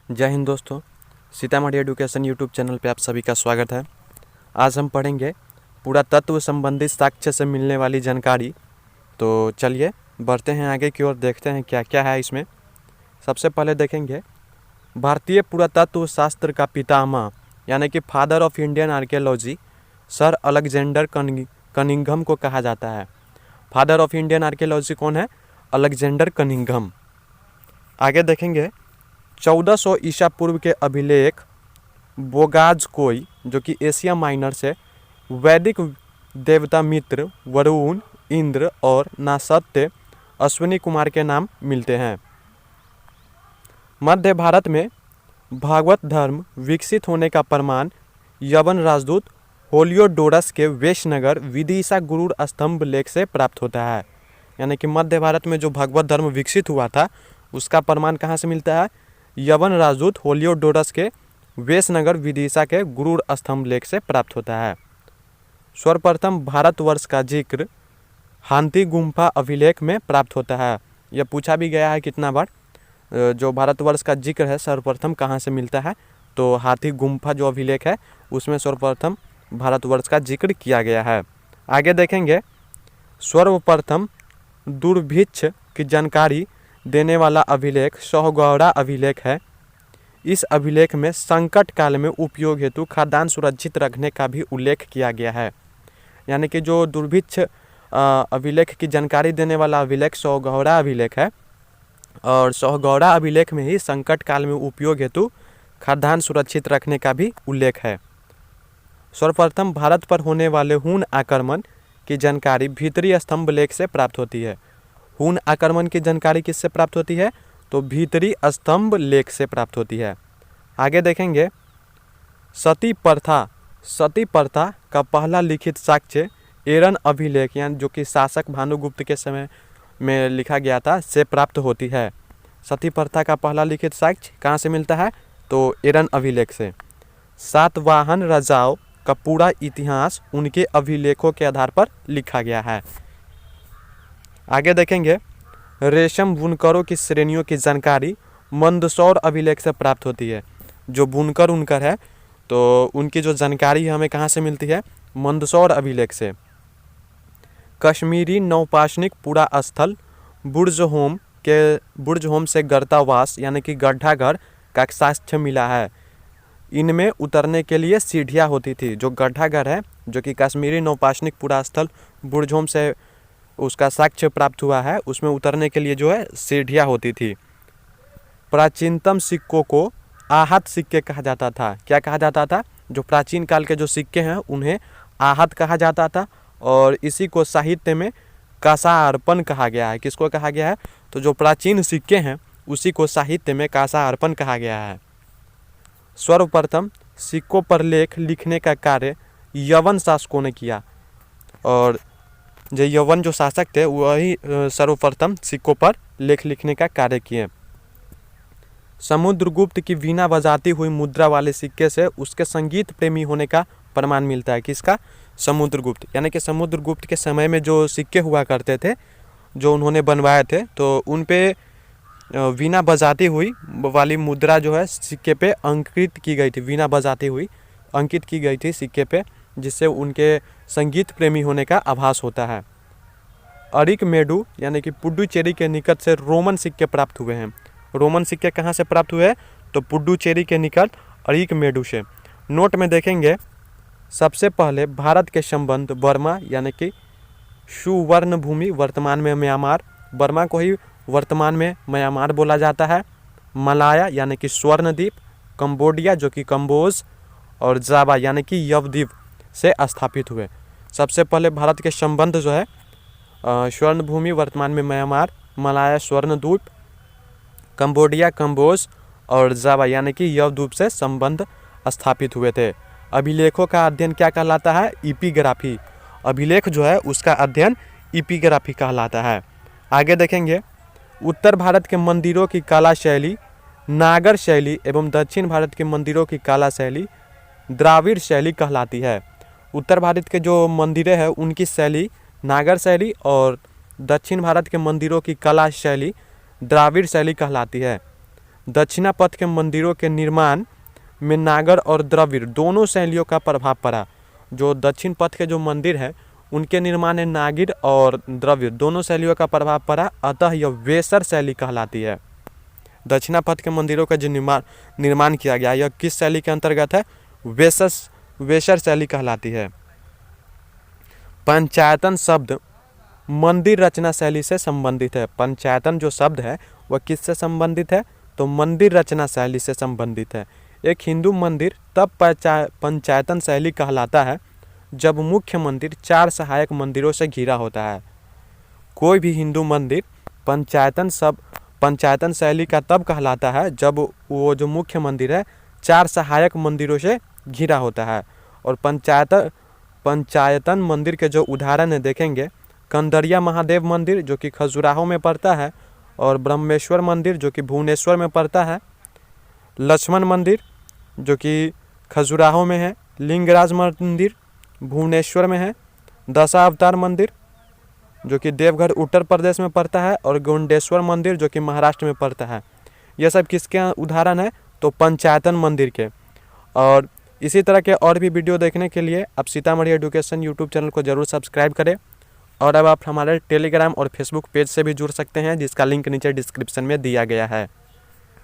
जय हिंद दोस्तों, Sitamarhi education YouTube channel पे आप सभी का स्वागत है। आज हम पढ़ेंगे पुरातत्व संबंधित साक्ष्य से मिलने वाली जानकारी। तो चलिए बढ़ते हैं आगे की ओर, देखते हैं क्या क्या है इसमें। सबसे पहले देखेंगे भारतीय पुरातत्व शास्त्र का पितामह यानी कि father of Indian archaeology sir Alexander Cunningham को कहा जाता है। फादर ऑफ इंडियन आर्कियोलॉजी कौन है? Alexander Cunningham. आगे देखेंगे 1400 ईसा पूर्व के अभिलेख बोगाजकोई जो कि एशिया माइनर से वैदिक देवता मित्र, वरुण, इंद्र और नासत्य अश्विनी कुमार के नाम मिलते हैं। मध्य भारत में भागवत धर्म विकसित होने का प्रमाण यवन राजदूत होलियोडोरस के वेशनगर विदिशा गुरूर स्तंभ लेख से प्राप्त होता है। यानी कि मध्य भारत में जो भागवत धर्म विकसित हुआ था उसका प्रमाण कहाँ से मिलता है? यवन राजदूत होलियोडोरस के वेशनगर विदिशा के गुरूर स्तंभ लेख से प्राप्त होता है। सर्वप्रथम भारतवर्ष का जिक्र हाथी गुम्फा अभिलेख में प्राप्त होता है। यह पूछा भी गया है कितना बार। जो भारतवर्ष का जिक्र है सर्वप्रथम कहाँ से मिलता है? तो हाथी गुम्फा जो अभिलेख है उसमें सर्वप्रथम भारतवर्ष का जिक्र किया गया है। आगे देखेंगे सर्वप्रथम दुर्भिक्ष की जानकारी देने वाला अभिलेख सोहगौड़ा अभिलेख है। इस अभिलेख में संकट काल में उपयोग हेतु खाद्यान्न सुरक्षित रखने का भी उल्लेख किया गया है। यानी कि जो दुर्भिक्ष अभिलेख की जानकारी देने वाला अभिलेख सोहगौड़ा अभिलेख है और सोहगौड़ा अभिलेख में ही संकट काल में उपयोग हेतु खाद्यान्न सुरक्षित रखने का भी उल्लेख है। सर्वप्रथम भारत पर होने वाले हून आक्रमण की जानकारी भीतरी स्तंभ लेख से प्राप्त होती है। हून आक्रमण की जानकारी किससे प्राप्त होती है? तो भीतरी स्तंभ लेख से प्राप्त होती है। आगे देखेंगे सती प्रथा का पहला लिखित साक्ष्य एरन अभिलेख यानी जो कि शासक भानुगुप्त के समय में लिखा गया था से प्राप्त होती है। सती प्रथा का पहला लिखित साक्ष्य कहाँ से मिलता है? तो एरन अभिलेख से। सातवाहन राजाओं का पूरा इतिहास उनके अभिलेखों के आधार पर लिखा गया है। आगे देखेंगे रेशम बुनकरों की श्रेणियों की जानकारी मंदसौर अभिलेख से प्राप्त होती है। जो बुनकर उनकर है तो उनकी जो जानकारी हमें कहाँ से मिलती है? मंदसौर अभिलेख से। कश्मीरी नौपाषाणिक पुरा स्थल बुर्ज होम से गर्तावास यानी कि गड्ढा घर का साक्ष्य मिला है। इनमें उतरने के लिए सीढ़ियाँ होती थी। जो गड्ढा घर है जो कि कश्मीरी नौपाषाणिक पुरा स्थल बुर्ज होम से उसका साक्ष्य प्राप्त हुआ है, उसमें उतरने के लिए जो है सीढ़ियाँ होती थी। प्राचीनतम सिक्कों को आहत सिक्के कहा जाता था। क्या कहा जाता था? जो प्राचीन काल के जो सिक्के हैं उन्हें आहत कहा जाता था और इसी को साहित्य में कांसार्पण कहा गया है। किसको कहा गया है? तो जो प्राचीन सिक्के हैं उसी को साहित्य में कांसार्पण कहा गया है। सर्वप्रथम सिक्कों पर लेख लिखने का कार्य यवन शासकों ने किया और जो यवन जो शासक थे वही सर्वप्रथम सिक्कों पर लेख लिखने का कार्य किए। समुद्रगुप्त की वीणा बजाती हुई मुद्रा वाले सिक्के से उसके संगीत प्रेमी होने का प्रमाण मिलता है। किसका? समुद्रगुप्त। यानी कि समुद्रगुप्त के समय में जो सिक्के हुआ करते थे जो उन्होंने बनवाए थे तो उन पे वीणा बजाती हुई वाली मुद्रा जो है सिक्के पे अंकित की गई थी। वीणा बजाती हुई अंकित की गई थी सिक्के पे, जिससे उनके संगीत प्रेमी होने का आभास होता है। अरिकमेडु यानी कि पुडुचेरी के निकट से रोमन सिक्के प्राप्त हुए हैं। रोमन सिक्के कहाँ से प्राप्त हुए हैं? तो पुडुचेरी के निकट अरिकमेडु से। नोट में देखेंगे सबसे पहले भारत के संबंध बर्मा यानी कि सुवर्ण भूमि वर्तमान में म्यांमार, बर्मा को ही वर्तमान में म्यांमार बोला जाता है। मलाया यानी कि स्वर्णद्वीप, कंबोडिया जो कि कंबोज और जावा यानी कि यवद्वीप से स्थापित हुए। सबसे पहले भारत के संबंध जो है स्वर्ण भूमि वर्तमान में म्यांमार, मलाया स्वर्णद्वीप, कंबोडिया कंबोज और जावा यानी कि यवद्वीप से संबंध स्थापित हुए थे। अभिलेखों का अध्ययन क्या कहलाता है? इपिग्राफी। अभिलेख जो है उसका अध्ययन इपिग्राफी कहलाता है। आगे देखेंगे उत्तर भारत के मंदिरों की कला शैली नागर शैली एवं दक्षिण भारत के मंदिरों की कला शैली द्राविड़ शैली कहलाती है। उत्तर भारत के जो मंदिरें हैं उनकी शैली नागर शैली और दक्षिण भारत के मंदिरों की कला शैली द्राविड़ शैली कहलाती है। दक्षिणा पथ के मंदिरों के निर्माण में नागर और द्रविड़ दोनों शैलियों का प्रभाव पड़ा। जो दक्षिण पथ के जो मंदिर है उनके निर्माण में नागिर और द्रविड़ दोनों शैलियों का प्रभाव पड़ा, अतः यह वेसर शैली कहलाती है। दक्षिणा पथ के मंदिरों का जो निर्माण किया गया यह किस शैली के अंतर्गत है? वेसर शैली कहलाती है। पंचायतन शब्द मंदिर रचना शैली से संबंधित है। पंचायतन जो शब्द है वह किससे संबंधित है? तो मंदिर रचना शैली से संबंधित है। एक हिंदू मंदिर तब पंचायतन शैली कहलाता है जब मुख्य मंदिर 4 सहायक मंदिरों से घिरा होता है। कोई भी हिंदू मंदिर पंचायतन शैली का तब कहलाता है जब वो जो मुख्य मंदिर है 4 सहायक मंदिरों से घिरा होता है। और पंचायतन मंदिर के जो उदाहरण है देखेंगे, कंदरिया महादेव मंदिर जो कि खजुराहो में पड़ता है, और ब्रह्मेश्वर मंदिर जो कि भुवनेश्वर में पड़ता है, लक्ष्मण मंदिर जो कि खजुराहो में है, लिंगराज मंदिर भुवनेश्वर में है, दशावतार मंदिर जो कि देवघर उत्तर प्रदेश में पड़ता है, और गोंडेश्वर मंदिर जो कि महाराष्ट्र में पड़ता है। यह सब किसके उदाहरण है? तो पंचायतन मंदिर के। और इसी तरह के और भी वीडियो देखने के लिए आप सीतामढ़ी एजुकेशन यूट्यूब चैनल को ज़रूर सब्सक्राइब करें। और अब आप हमारे टेलीग्राम और फेसबुक पेज से भी जुड़ सकते हैं, जिसका लिंक नीचे डिस्क्रिप्शन में दिया गया है।